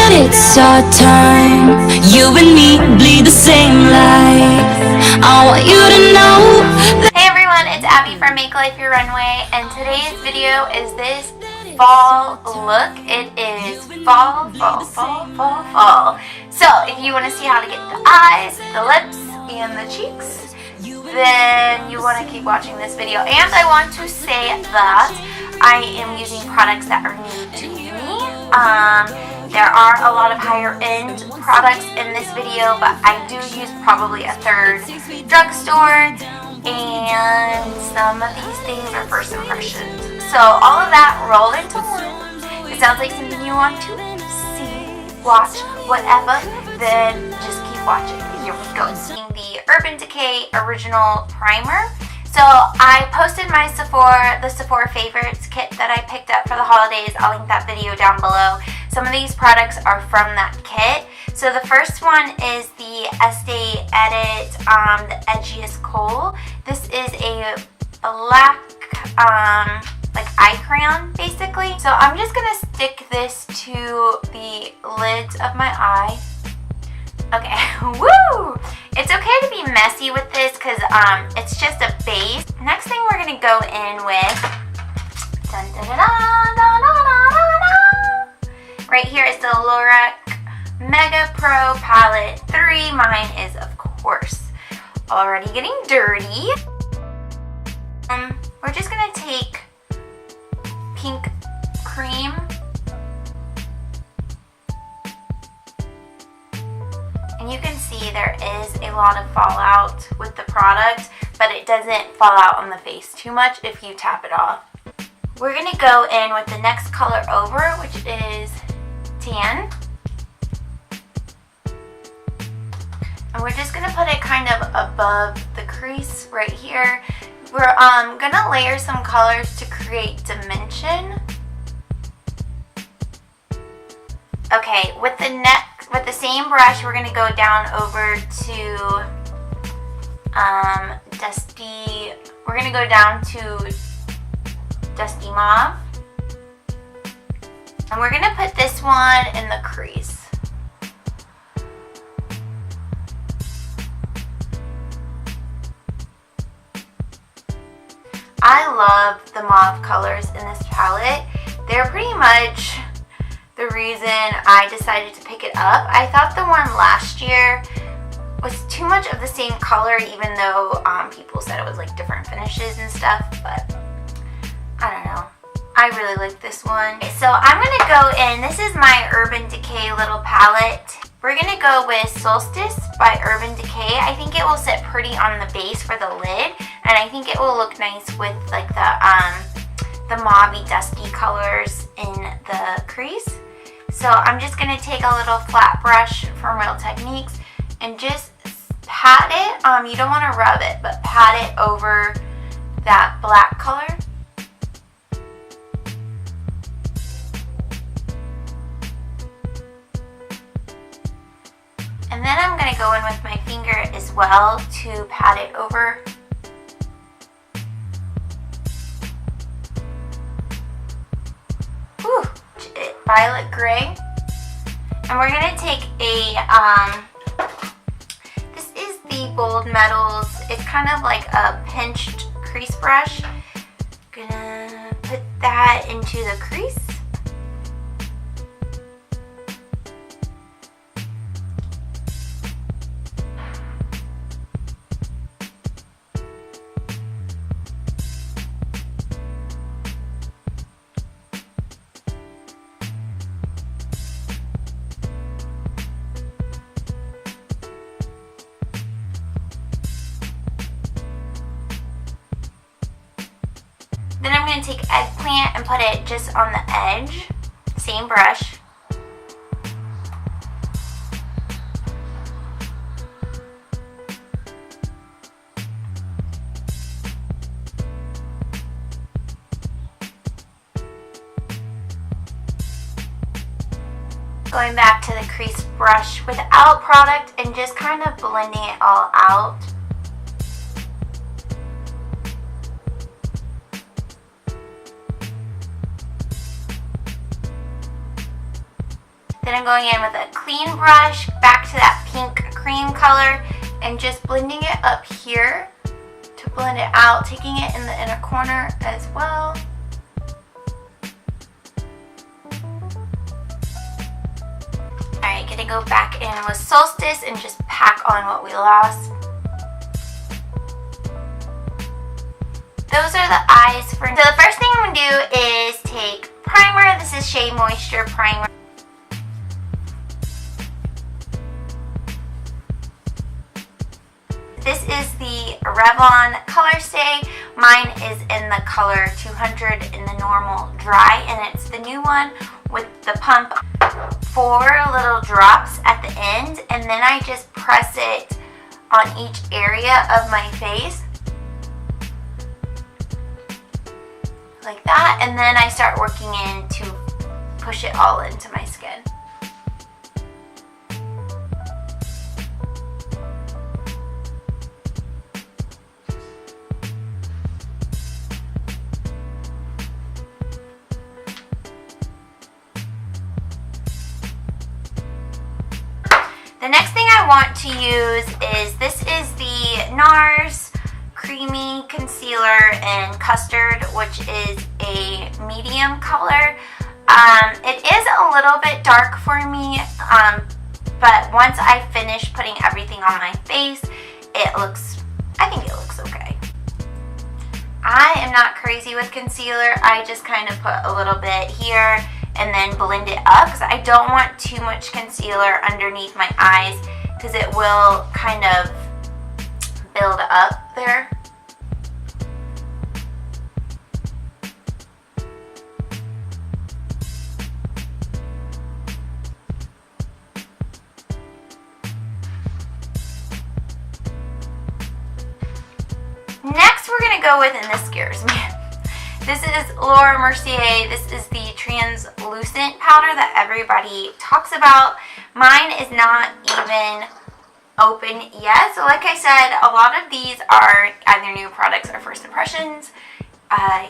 when it's our time. You and me bleed the same light. I want you to know that. Hey everyone, it's Abby from Make Life Your Runway, and today's video is this fall look. It is fall. So if you want to see how to get the eyes, the lips, and the cheeks, then you want to keep watching this video. And I want to say that I am using products that are new to me. There are a lot of higher end products in this video, but I do use probably a third drugstore, and some of these things are first impressions. So all of that roll into one. It sounds like something you want to see, watch, whatever, then just keep watching. Here we go. The Urban Decay Original Primer. So I posted my the Sephora Favorites kit that I picked up for the holidays. I'll link that video down below. Some of these products are from that kit. So the first one is the Estee Edit the Edgiest Kohl. This is a black like eye crayon basically. So I'm just gonna stick this to the lids of my eye. Okay, woo! It's okay to be messy with this because it's just a base. Next thing we're gonna go in with, right here is the Lorac Mega Pro Palette 3. Mine is, of course, already getting dirty. We're just gonna take pink cream. And you can see there is a lot of fallout with the product, but it doesn't fall out on the face too much if you tap it off. We're going to go in with the next color over, which is tan. And we're just going to put it kind of above the crease right here. We're going to layer some colors to create dimension. Okay, with the same brush, we're gonna go down over to Dusty. We're gonna go down to Dusty Mauve, and we're gonna put this one in the crease. I love the mauve colors in this palette. They're pretty much the reason I decided to pick it up. I thought the one last year was too much of the same color, even though people said it was like different finishes and stuff, but I don't know. I really like this one. Okay, so I'm gonna go in, this is my Urban Decay little palette. We're gonna go with Solistice by Urban Decay. I think it will sit pretty on the base for the lid, and I think it will look nice with like the mauve-y dusty colors in the crease. So I'm just going to take a little flat brush from Real Techniques and just pat it. You don't want to rub it, but pat it over that black color. And then I'm going to go in with my finger as well to pat it over. Whew. Violet gray, and we're gonna take a this is the Bold Metals. It's kind of like a pinched crease brush. Gonna put that into the crease. Then I'm going to take Eggplant and put it just on the edge, same brush. Going back to the crease brush without product and just kind of blending it all out. Then I'm going in with a clean brush, back to that pink cream color, and just blending it up here to blend it out, taking it in the inner corner as well. Alright, gonna go back in with Solistice and just pack on what we lost. Those are the eyes for. So the first thing I'm gonna do is take primer. This is Shea Moisture Primer. This is the Revlon Color Stay. Mine is in the color 200 in the normal dry, and it's the new one with the pump. 4 little drops at the end, and then I just press it on each area of my face like that, and then I start working in to push it all into my skin. The next thing I want to use is, this is the Nars Creamy Concealer in Custard, which is a medium color. It is a little bit dark for me, but once I finish putting everything on my face, I think it looks okay. I am not crazy with concealer. I just kind of put a little bit here and then blend it up, because I don't want too much concealer underneath my eyes, because it will kind of build up there. Next we're going to go with, and this scares me, this is Mercier. This is the translucent powder that everybody talks about. Mine is not even open yet. So like I said, a lot of these are either new products or first impressions.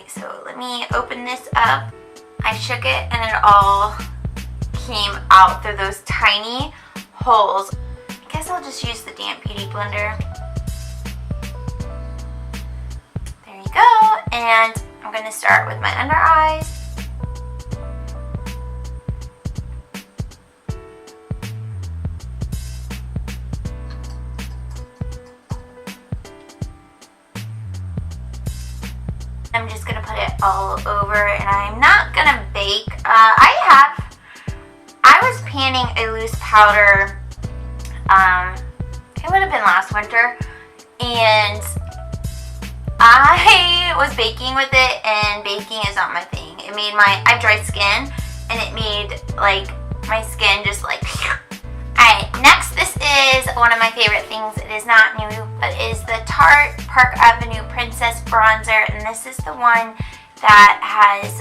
So let me open this up. I shook it and it all came out through those tiny holes. I guess I'll just use the damp beauty blender. There you go. And I'm going to start with my under eyes. I'm just going to put it all over, and I'm not going to bake. I was panning a loose powder, it would have been last winter, and I was baking with it, and baking is not my thing. It made I have dry skin, and it made like my skin just like. Alright, next, this is one of my favorite things. It is not new, but it is the Tarte Park Avenue Princess Bronzer, and this is the one that has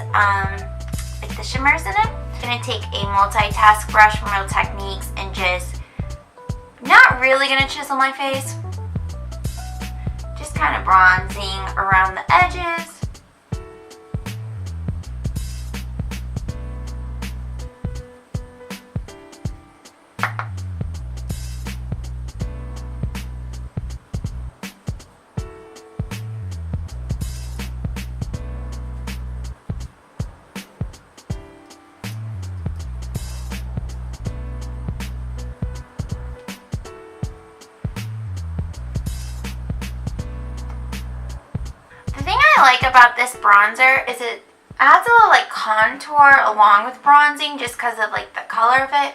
like the shimmers in it. I'm going to take a multitask brush from Real Techniques and just, not really going to chisel my face, just kind of bronzing around the edges. I like about this bronzer is it adds a little like contour along with bronzing, just because of like the color of it.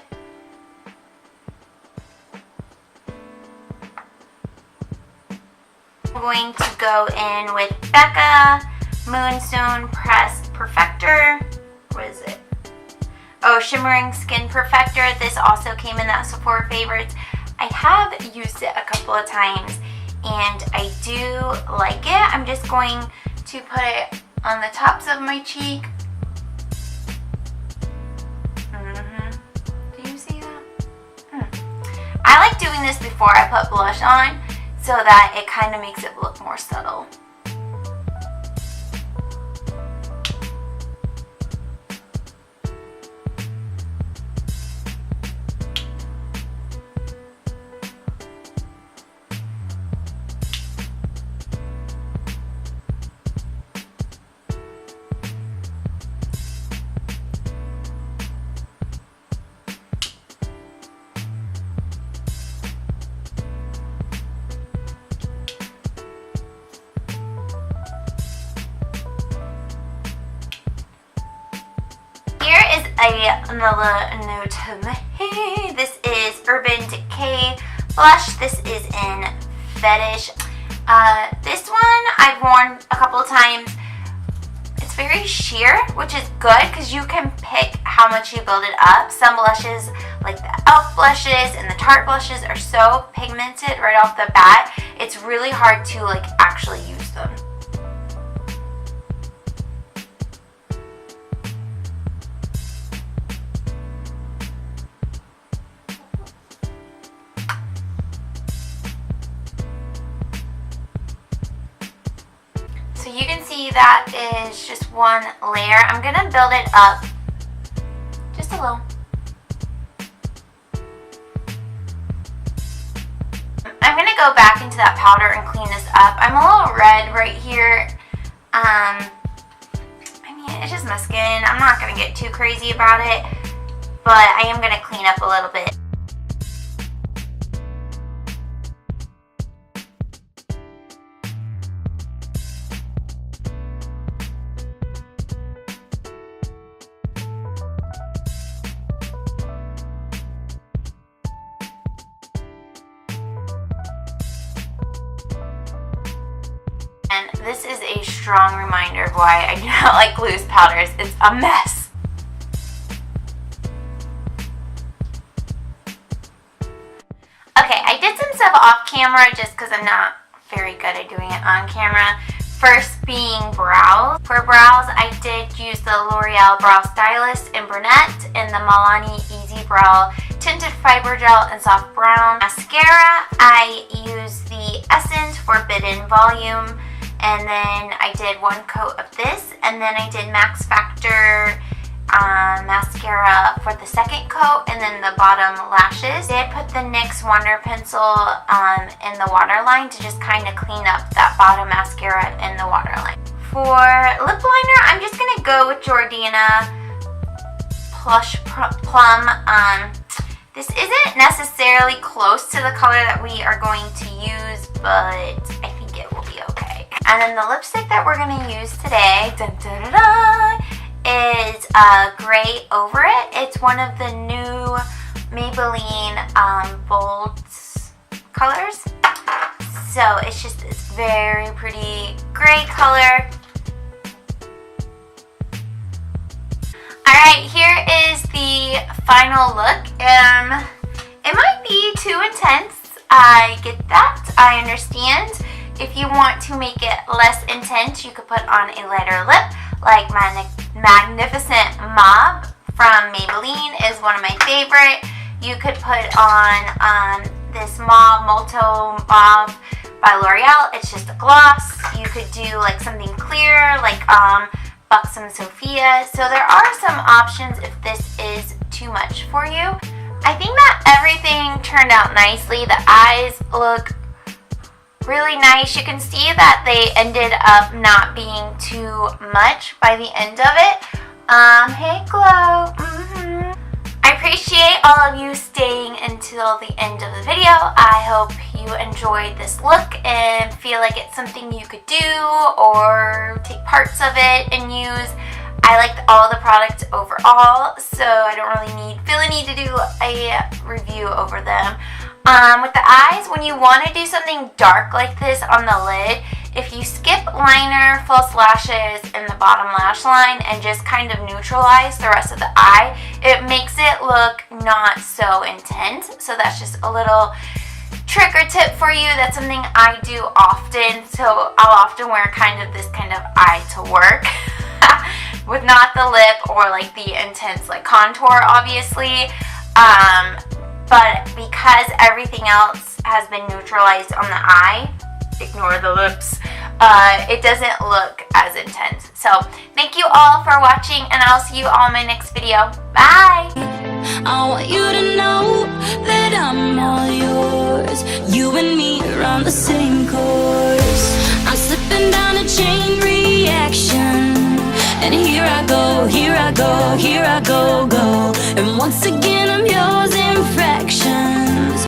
I'm going to go in with Becca Moonstone Pressed Perfector. What is it? Oh, Shimmering Skin Perfector. This also came in that Sephora favorites. I have used it a couple of times and I do like it. I'm just going to put it on the tops of my cheek. Do you see that? I like doing this before I put blush on so that it kind of makes it look more subtle. another note of my hair. This is Urban Decay blush. This is in Fetish. This one I've worn a couple of times. It's very sheer, which is good because you can pick how much you build it up. Some blushes, like the e.l.f. blushes and the Tarte blushes, are so pigmented right off the bat. It's really hard to like actually use them. So you can see that is just one layer. I'm going to build it up just a little. I'm going to go back into that powder and clean this up. I'm a little red right here. I mean, it's just my skin. I'm not going to get too crazy about it, but I am going to clean up a little bit. And this is a strong reminder of why I do not like loose powders. It's a mess. Okay, I did some stuff off camera just because I'm not very good at doing it on camera. First being brows. For brows, I did use the L'Oreal Brow Stylist in Burnett and the Milani Brow Tinted Fiber Gel in Soft Brown. Mascara, I used the Essence Forbidden Volume. And then I did one coat of this, and then I did Max Factor mascara for the second coat, and then the bottom lashes. I did put the NYX Wonder Pencil in the waterline to just kind of clean up that bottom mascara in the waterline. For lip liner, I'm just going to go with Jordana Plush Plum. This isn't necessarily close to the color that we are going to use, but I think it will be okay. And then the lipstick that we're going to use today is Gray Over It. It's one of the new Maybelline bold colors. So it's just this very pretty gray color. Alright, here is the final look. It might be too intense. I get that. I understand. If you want to make it less intense, you could put on a lighter lip, like Magnificent Mauve from Maybelline is one of my favorite. You could put on this Mauve Molto Mauve by Loreal. It's just a gloss. You could do like something clear, like Buxom Sophia. So there are some options if this is too much for you. I think that everything turned out nicely. The eyes look really nice. You can see that they ended up not being too much by the end of it. Hey Glow. I appreciate all of you staying until the end of the video. I hope you enjoyed this look and feel like it's something you could do or take parts of it and use. I liked all the products overall, so I don't really feel a need to do a review over them. With the eyes, when you want to do something dark like this on the lid, if you skip liner, false lashes, and the bottom lash line and just kind of neutralize the rest of the eye, it makes it look not so intense. So that's just a little trick or tip for you. That's something I do often. So I'll often wear this kind of eye to work with not the lip or like the intense like contour, obviously. But because everything else has been neutralized on the eye, ignore the lips, it doesn't look as intense. So thank you all for watching, and I'll see you all in my next video. Bye! I want you to know that I'm all yours. You and me are on the same course. I'm slipping down a chain reaction, and here I go, here I go, here I go, go. And once again I'm yours in fractions.